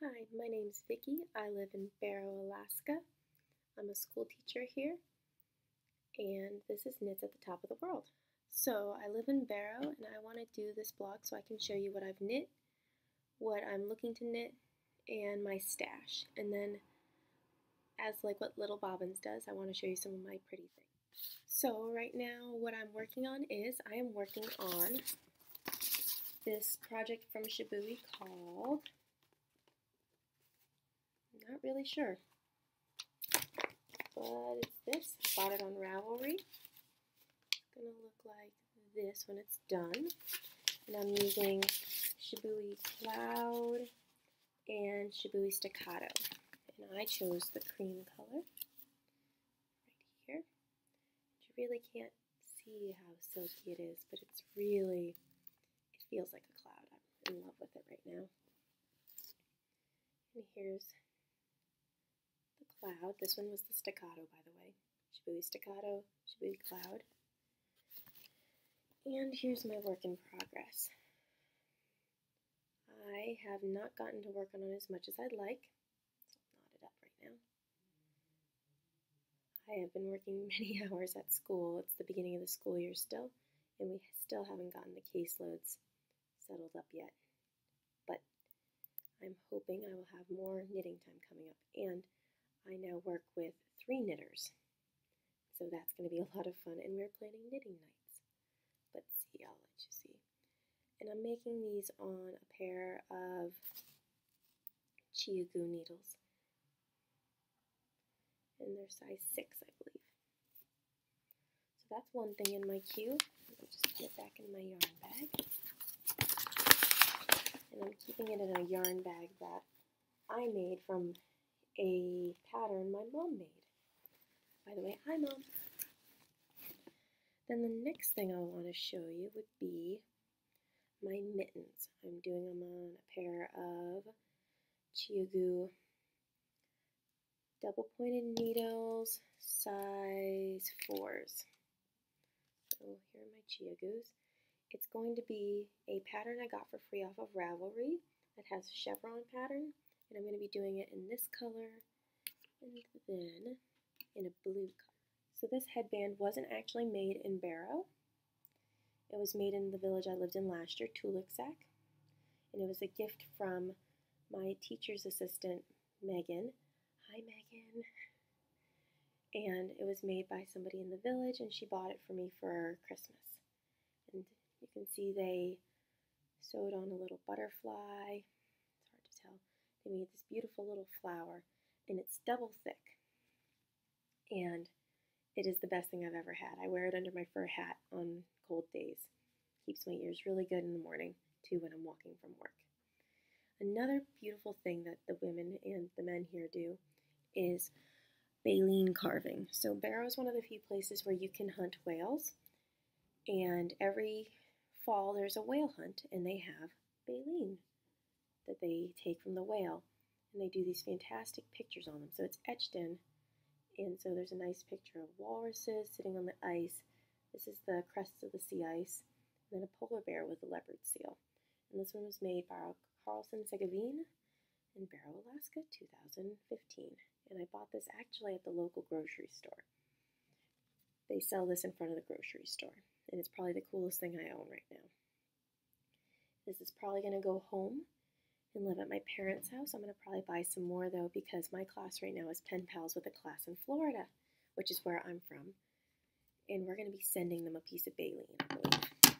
Hi, my name's Vicki. I live in Barrow, Alaska. I'm a school teacher here, and this is Knits at the Top of the World. So I live in Barrow, and I want to do this blog so I can show you what I've knit, what I'm looking to knit, and my stash. And then, as like what Little Bobbins does, I want to show you some of my pretty things. So right now, what I'm working on is I am working on this project from Shibui called, I'm not really sure, but it's this. I bought it on Ravelry. It's going to look like this when it's done. And I'm using Shibui Cloud and Shibui Staccato. And I chose the cream color right here. You really can't see how silky it is, but it's really, it feels like a cloud. I'm in love with it right now. And here's the cloud. This one was the staccato, by the way. Shibui Staccato, Shibui Cloud. And here's my work in progress. I have not gotten to work on it as much as I'd like, so I'll knot it up right now. I have been working many hours at school. It's the beginning of the school year still, and we still haven't gotten the caseloads settled up yet. But I'm hoping I will have more knitting time coming up, and I now work with 3 knitters, so that's going to be a lot of fun, and we're planning knitting nights. But see, I'll let you see. And I'm making these on a pair of ChiaoGoo needles, and they're size 6, I believe. So that's one thing in my queue. I'll just put it back in my yarn bag. And I'm keeping it in a yarn bag that I made from a pattern my mom made. By the way, hi Mom! Then the next thing I want to show you would be my mittens. I'm doing them on a pair of ChiaoGoo double pointed needles, size 4s. So here are my ChiaoGoos. It's going to be a pattern I got for free off of Ravelry that has a chevron pattern, and I'm going to be doing it in this color and then in a blue color. So this headband wasn't actually made in Barrow. It was made in the village I lived in last year, Tuluksak, and it was a gift from my teacher's assistant, Megan. Hi, Megan. And it was made by somebody in the village, and she bought it for me for Christmas. And you can see they sewed on a little butterfly. It's hard to tell. They made this beautiful little flower, and it's double thick. And it is the best thing I've ever had. I wear it under my fur hat on cold days. Keeps my ears really good in the morning, too, when I'm walking from work. Another beautiful thing that the women and the men here do is baleen carving. So Barrow is one of the few places where you can hunt whales, and every fall there's a whale hunt, and they have baleen that they take from the whale, and they do these fantastic pictures on them. So it's etched in, and so there's a nice picture of walruses sitting on the ice. This is the crest of the sea ice, and then a polar bear with a leopard seal. And this one was made by Carlson Segavin in Barrow, Alaska, 2015. And I bought this actually at the local grocery store. They sell this in front of the grocery store, and it's probably the coolest thing I own right now. This is probably going to go home and live at my parents' house. I'm going to probably buy some more, though, because my class right now is pen pals with a class in Florida, which is where I'm from. And we're going to be sending them a piece of baleen, I believe.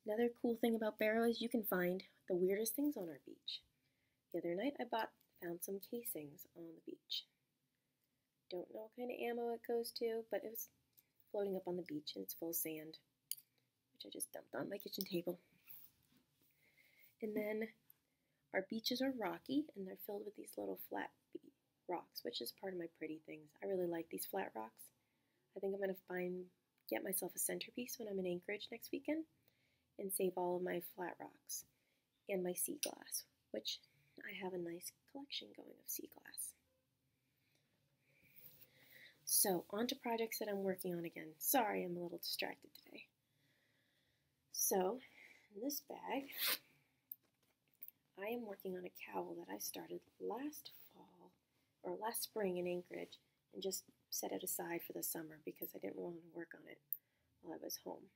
Another cool thing about Barrow is you can find the weirdest things on our beach. The other night I found some casings on the beach. Don't know what kind of ammo it goes to, but it was floating up on the beach and it's full of sand, which I just dumped on my kitchen table. And then our beaches are rocky and they're filled with these little flat rocks, which is part of my pretty things. I really like these flat rocks. I think I'm going to get myself a centerpiece when I'm in Anchorage next weekend and save all of my flat rocks and my sea glass, which I have a nice collection going of sea glass. So, on to projects that I'm working on again. Sorry, I'm a little distracted today. So, in this bag, I am working on a cowl that I started last fall or last spring in Anchorage and just set it aside for the summer because I didn't want to work on it while I was home.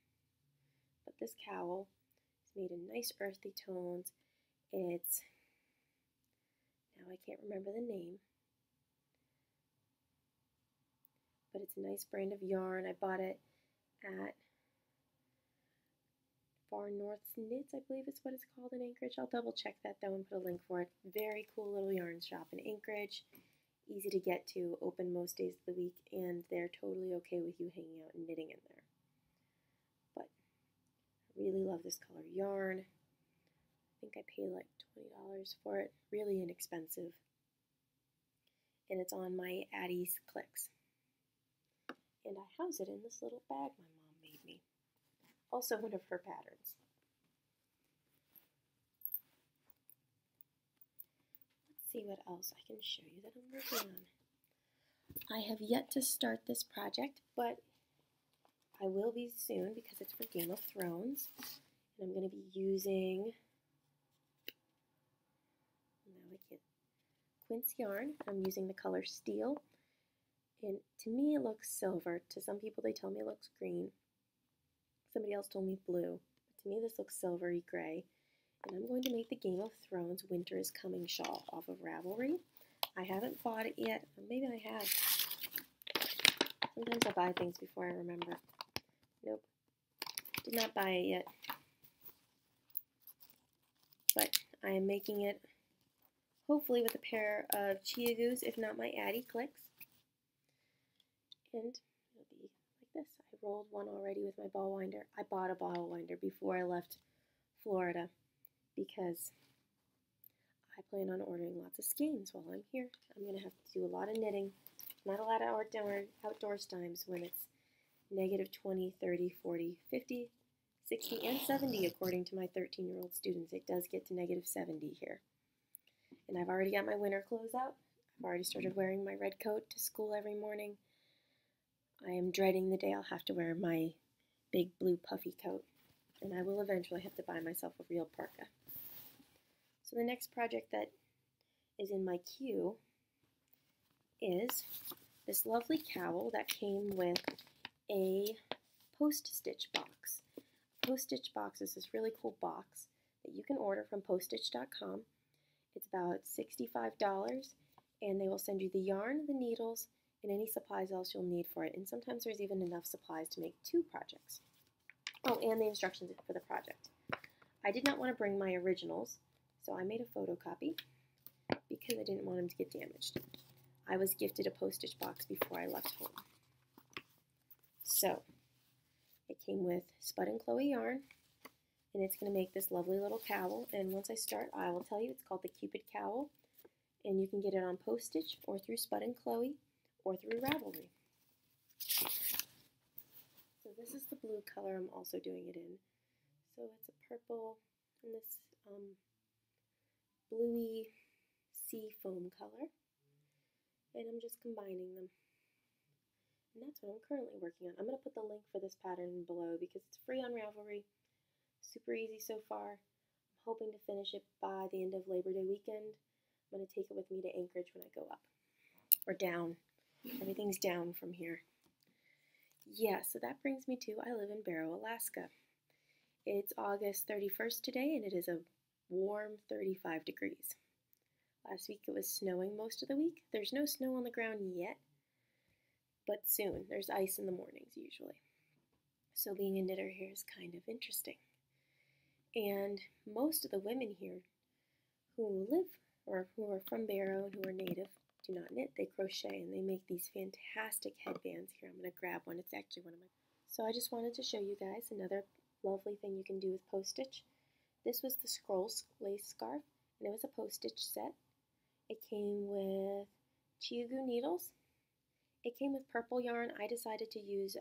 But this cowl is made in nice earthy tones. It's, now I can't remember the name, but it's a nice brand of yarn. I bought it at Far North's Knits, I believe is what it's called in Anchorage. I'll double check that though and put a link for it. Very cool little yarn shop in Anchorage. Easy to get to, open most days of the week, and they're totally okay with you hanging out and knitting in there. But I really love this color yarn. I think I paid like $20 for it. Really inexpensive. And it's on my Addie's Clicks. And I house it in this little bag my mom made me. Also one of her patterns. Let's see what else I can show you that I'm working on. I have yet to start this project, but I will be soon because it's for Game of Thrones. And I'm going to be using quince yarn. I'm using the color Steel. And to me it looks silver. To some people they tell me it looks green. Somebody else told me blue. But to me this looks silvery gray. And I'm going to make the Game of Thrones Winter is Coming shawl off of Ravelry. I haven't bought it yet. Or maybe I have. Sometimes I buy things before I remember. Nope. Did not buy it yet. But I am making it hopefully with a pair of ChiaGoos, if not my Addie Clicks. And it'll be like this. I rolled one already with my ball winder. I bought a ball winder before I left Florida because I plan on ordering lots of skeins while I'm here. I'm going to have to do a lot of knitting. Not a lot of outdoors times when it's negative 20, 30, 40, 50, 60, and 70 according to my 13-year-old students. It does get to negative 70 here. And I've already got my winter clothes out. I've already started wearing my red coat to school every morning. I am dreading the day I'll have to wear my big blue puffy coat. And I will eventually have to buy myself a real parka. So the next project that is in my queue is this lovely cowl that came with a post-stitch box. A post-stitch box is this really cool box that you can order from Poststitch.com. It's about $65, and they will send you the yarn, the needles, and any supplies else you'll need for it. And sometimes there's even enough supplies to make 2 projects. Oh, and the instructions for the project. I did not want to bring my originals, so I made a photocopy because I didn't want them to get damaged. I was gifted a post-stitch box before I left home. So, it came with Spud and Chloe yarn, and it's going to make this lovely little cowl. And once I start, I will tell you it's called the Cupid Cowl, and you can get it on Post-Stitch or through Spud and Chloe or through Ravelry. So this is the blue color I'm also doing it in. So it's a purple and this bluey sea foam color, and I'm just combining them. And that's what I'm currently working on. I'm going to put the link for this pattern below because it's free on Ravelry. Super easy so far. I'm hoping to finish it by the end of Labor Day weekend. I'm going to take it with me to Anchorage when I go up. Or down. Everything's down from here. Yeah, so that brings me to, I live in Barrow, Alaska. It's August 31st today, and it is a warm 35 degrees. Last week it was snowing most of the week. There's no snow on the ground yet, but soon. There's ice in the mornings usually. So being a knitter here is kind of interesting. And most of the women here who live or who are from Barrow and who are native do not knit. They crochet, and they make these fantastic headbands. Here, I'm going to grab one. It's actually one of my... So I just wanted to show you guys another lovely thing you can do with post-stitch. This was the Scroll lace scarf, and it was a post-stitch set. It came with ChiaGoo needles. It came with purple yarn. I decided to use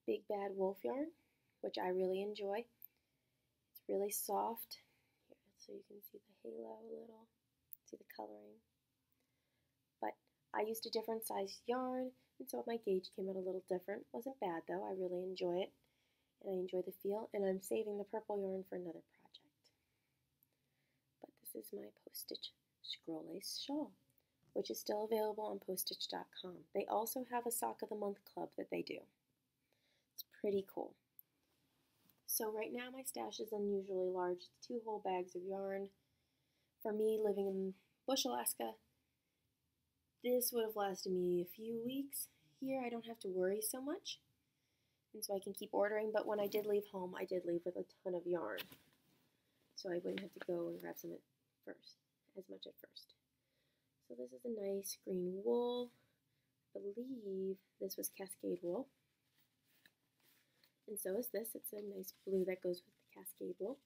Big Bad Wolf yarn, which I really enjoy. It's really soft. Here, so you can see the halo a little. See the coloring. But I used a different size yarn, and so my gauge came out a little different. Wasn't bad though. I really enjoy it, and I enjoy the feel. And I'm saving the purple yarn for another project. this is my Postage Scroll Lace Shawl, which is still available on Postage.com. They also have a Sock of the Month club that they do. It's pretty cool. So right now my stash is unusually large. It's 2 whole bags of yarn. For me, living in Bush, Alaska, this would have lasted me a few weeks. Here I don't have to worry so much, and so I can keep ordering, but when I did leave home, I did leave with a ton of yarn. So I wouldn't have to go and grab some at first. So this is a nice green wool. I believe this was Cascade wool. And so is this. It's a nice blue that goes with the Cascade wool.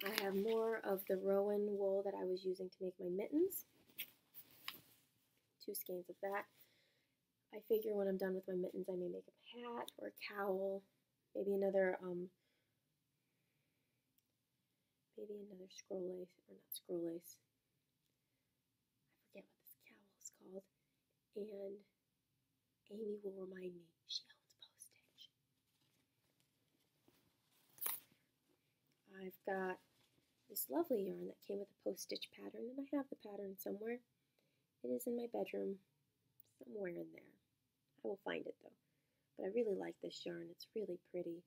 I have more of the Rowan wool that I was using to make my mittens. 2 skeins of that. I figure when I'm done with my mittens, I may make a hat or a cowl, maybe another scroll lace, or not scroll lace. I forget what this cowl is called. And Amy will remind me. She owns Postage. I've got this lovely yarn that came with a Postage pattern, and I have the pattern somewhere. It is in my bedroom, somewhere in there. I will find it though. But I really like this yarn. It's really pretty.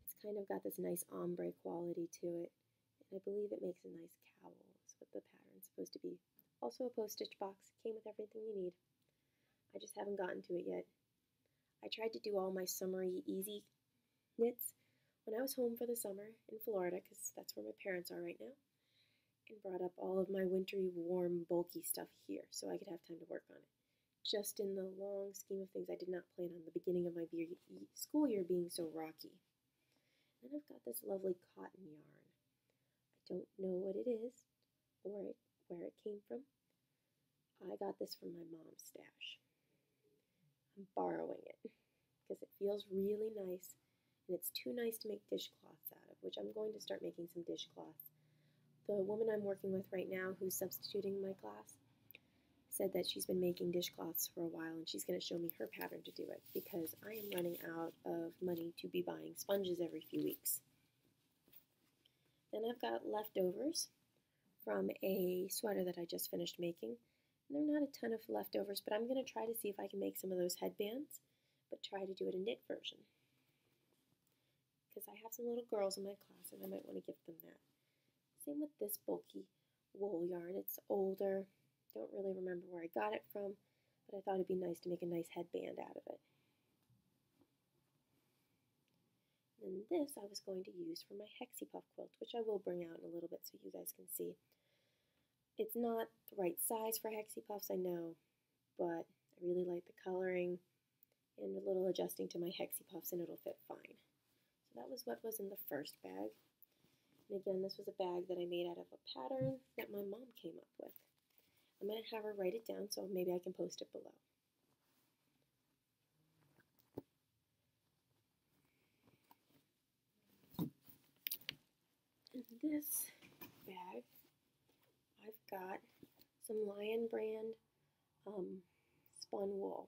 It's kind of got this nice ombre quality to it. And I believe it makes a nice cowl, is what the pattern's supposed to be. Also a postage box. Came with everything you need. I just haven't gotten to it yet. I tried to do all my summery easy knits when I was home for the summer in Florida, because that's where my parents are right now, and brought up all of my wintry, warm, bulky stuff here so I could have time to work on it. Just in the long scheme of things, I did not plan on the beginning of my school year being so rocky. Then I've got this lovely cotton yarn. I don't know what it is or where it came from. I got this from my mom's stash. I'm borrowing it because it feels really nice, and it's too nice to make dishcloths out of, which I'm going to start making some dishcloths. The woman I'm working with right now, who's substituting my class, said that she's been making dishcloths for a while, and she's going to show me her pattern to do it, because I am running out of money to be buying sponges every few weeks. Then I've got leftovers from a sweater that I just finished making. And there are not a ton of leftovers, but I'm going to try to see if I can make some of those headbands, but try to do it a knit version. Because I have some little girls in my class, and I might want to give them that. Same with this bulky wool yarn. It's older. Don't really remember where I got it from, but I thought it'd be nice to make a nice headband out of it. And this I was going to use for my Hexie Puff quilt, which I will bring out in a little bit so you guys can see. It's not the right size for Hexie Puffs, I know, but I really like the coloring, and a little adjusting to my Hexie Puffs and it'll fit fine. So that was what was in the first bag. And again, this was a bag that I made out of a pattern that my mom came up with. I'm going to have her write it down so maybe I can post it below. In this bag, I've got some Lion Brand spun wool.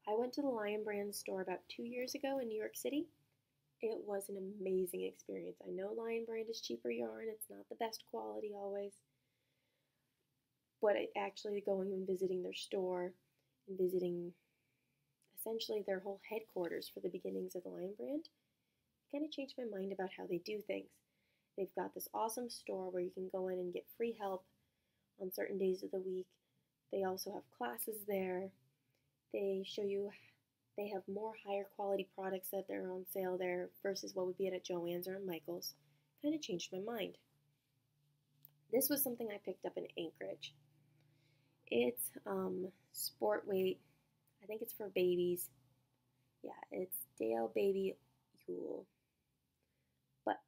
I went to the Lion Brand store about 2 years ago in New York City. It was an amazing experience. I know Lion Brand is cheaper yarn. It's not the best quality always. But actually going and visiting their store and visiting essentially their whole headquarters for the beginnings of the Lion Brand kind of changed my mind about how they do things. They've got this awesome store where you can go in and get free help on certain days of the week. They also have classes there. They show you, they have more higher quality products that are on sale there versus what would be at Joann's or Michael's. Kind of changed my mind. This was something I picked up in Anchorage. It's sport weight. I think it's for babies. Yeah, it's Dale Baby Wool. But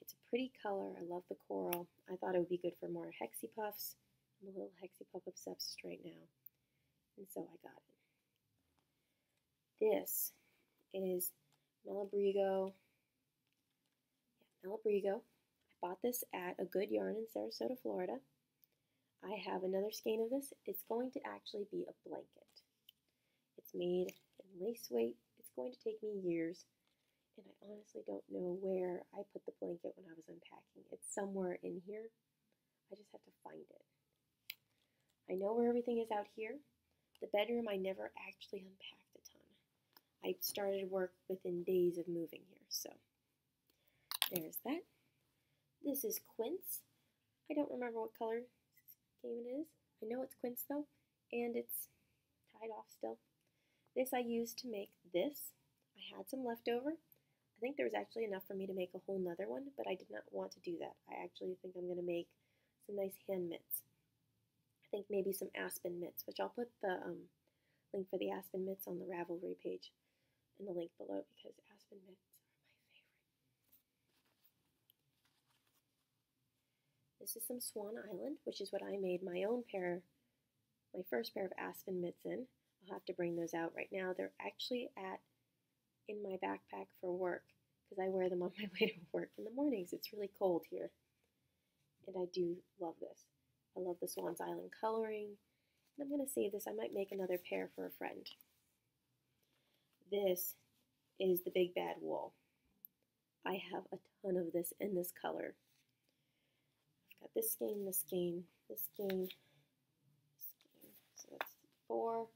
it's a pretty color. I love the coral. I thought it would be good for more Hexie Puffs. I'm a little Hexie Puff obsessed right now. And so I got it. This is Malabrigo. Yeah, Malabrigo. I bought this at a Good Yarn in Sarasota, Florida. I have another skein of this. It's going to actually be a blanket. It's made in lace weight. It's going to take me years. And I honestly don't know where I put the blanket when I was unpacking. It's somewhere in here. I just have to find it. I know where everything is out here. The bedroom, I never actually unpacked a ton. I started work within days of moving here, so there's that. This is quince. I don't remember what color scheme it is. I know it's quince though, and it's tied off still. This I used to make this. I had some left over. I think there was actually enough for me to make a whole nother one, but I did not want to do that. I actually think I'm going to make some nice hand mitts. I think maybe some aspen mitts, which I'll put the link for the aspen mitts on the Ravelry page in the link below because aspen mitts are my favorite. This is some Swan Island, which is what I made my own pair, my first pair of aspen mitts in. I'll have to bring those out right now. They're actually in my backpack for work because I wear them on my way to work in the mornings. It's really cold here. And I do love this. I love the Swan's Island coloring. And I'm going to save this. I might make another pair for a friend. This is the Big Bad Wool. I have a ton of this in this color. I've got this skein, this skein, this skein, this skein. So that's 4.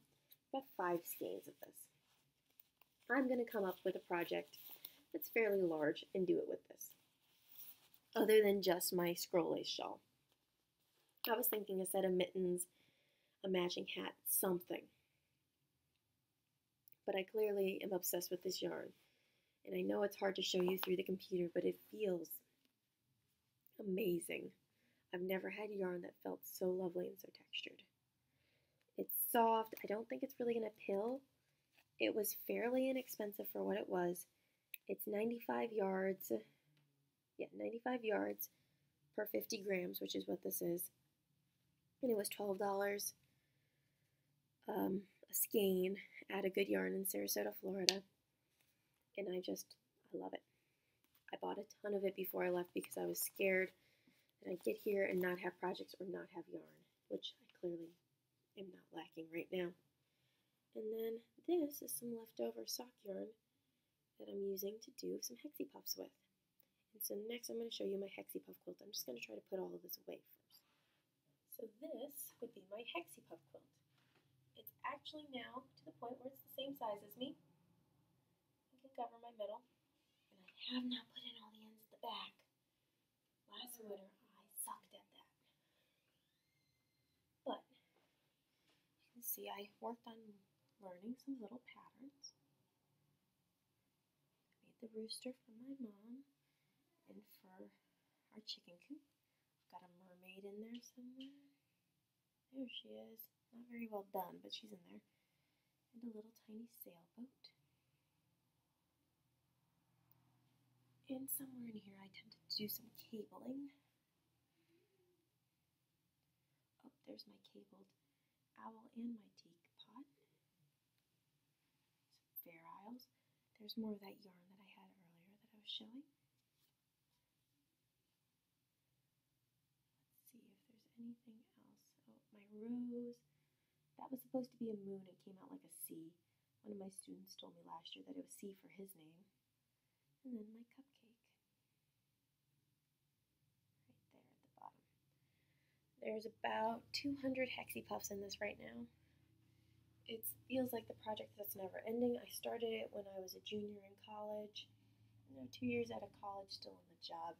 I've got 5 skeins of this. I'm going to come up with a project that's fairly large and do it with this, other than just my scroll lace shawl. I was thinking a set of mittens, a matching hat, something. But I clearly am obsessed with this yarn. And I know it's hard to show you through the computer, but it feels amazing. I've never had yarn that felt so lovely and so textured. It's soft. I don't think it's really going to pill. It was fairly inexpensive for what it was. It's 95 yards. Yeah, 95 yards per 50 grams, which is what this is. And it was $12 a skein at a good yarn in Sarasota, Florida. And I love it. I bought a ton of it before I left because I was scared that I'd get here and not have projects or not have yarn, which I clearly am not lacking right now. And then this is some leftover sock yarn that I'm using to do some Hexie Puffs with. And so next I'm going to show you my Hexie Puff quilt. I'm just going to try to put all of this away first. So this would be my Hexie Puff quilt. It's actually now to the point where it's the same size as me. I can cover my middle. And I have not put in all the ends at the back. Last winter I sucked at that. But you can see I worked on learning some little patterns. I made the rooster for my mom and for our chicken coop. I've got a mermaid in there somewhere. There she is. Not very well done, but she's in there. And a little tiny sailboat. And somewhere in here I attempted to do some cabling. Oh, there's my cabled owl and my teapot. Some fair isles. There's more of that yarn that I had earlier that I was showing. Let's see if there's anything else. Oh, my rose. That was supposed to be a moon. It came out like a C. One of my students told me last year that it was C for his name. And then my cupcake. Right there at the bottom. There's about 200 Hexie Puffs in this right now. It feels like the project that's never ending. I started it when I was a junior in college. 2 years out of college, still on the job.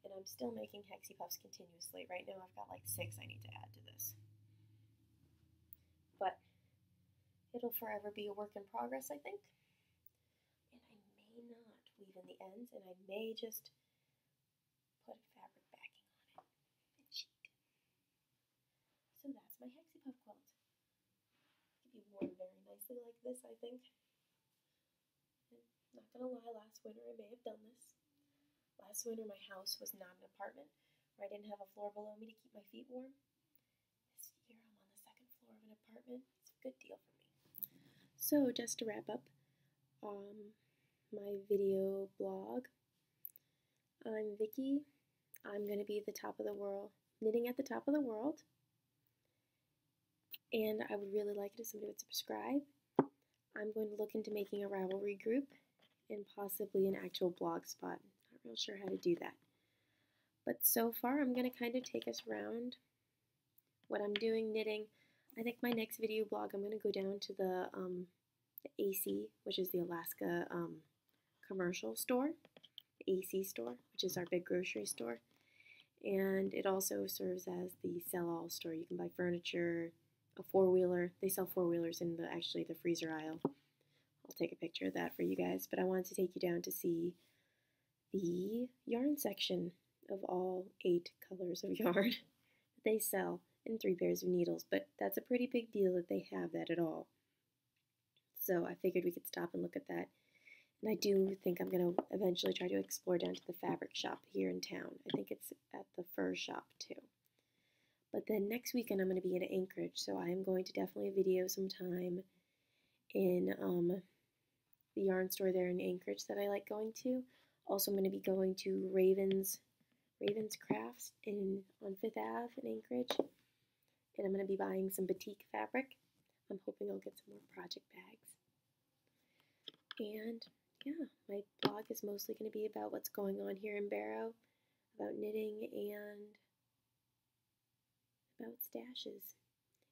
And I'm still making Hexie Puffs continuously. Right now I've got like 6 I need to add to this. But it'll forever be a work in progress, I think. And I may not weave in the ends, and I may just put a fabric backing on it and cheat. So that's my Hexie Puff quilt. It could be worn very nicely like this, I think. And not gonna lie, last winter I may have done this. Last winter my house was not an apartment where I didn't have a floor below me to keep my feet warm. This year I'm on the 2nd floor of an apartment. It's a good deal for me. So just to wrap up my video blog, I'm Vicki. I'm going to be at the top of the world, knitting at the top of the world. And I would really like it if somebody would subscribe. I'm going to look into making a Ravelry group and possibly an actual blog spot. Not real sure how to do that. But so far, I'm going to kind of take us around what I'm doing knitting. I think my next video blog, I'm going to go down to the AC, which is the Alaska commercial store, the AC store, which is our big grocery store. And it also serves as the sell-all store. You can buy furniture, a four-wheeler. They sell four-wheelers in actually the freezer aisle. I'll take a picture of that for you guys. But I wanted to take you down to see the yarn section of all 8 colors of yarn that they sell and 3 pairs of needles. But that's a pretty big deal that they have that at all. So I figured we could stop and look at that. And I do think I'm going to eventually try to explore down to the fabric shop here in town. I think it's at the fur shop too. But then next weekend I'm going to be in Anchorage, so I am going to definitely video sometime in the yarn store there in Anchorage that I like going to. Also, I'm going to be going to Raven's Crafts on 5th Ave in Anchorage. And I'm going to be buying some batik fabric. I'm hoping I'll get some more project bags. And yeah, my blog is mostly going to be about what's going on here in Barrow, about knitting and about stashes.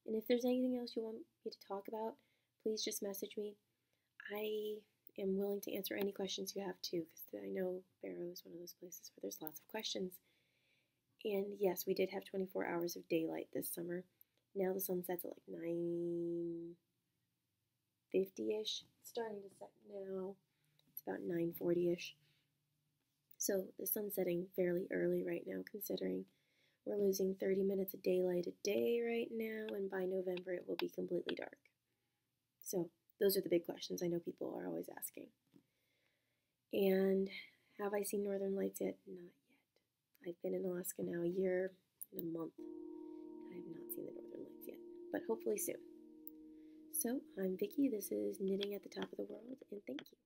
And if there's anything else you want me to talk about, please just message me. I am willing to answer any questions you have too, because I know Barrow is one of those places where there's lots of questions. And yes, we did have 24 hours of daylight this summer. Now the sun sets at like 9:50-ish. It's starting to set now. It's about 9:40-ish. So the sun's setting fairly early right now, considering we're losing 30 minutes of daylight a day right now, and by November it will be completely dark. So those are the big questions I know people are always asking. And have I seen Northern Lights yet? Not yet. I've been in Alaska now a year and a month. I have not seen the Northern Lights yet, but hopefully soon. So I'm Vicki. This is Knitting at the Top of the World, and thank you.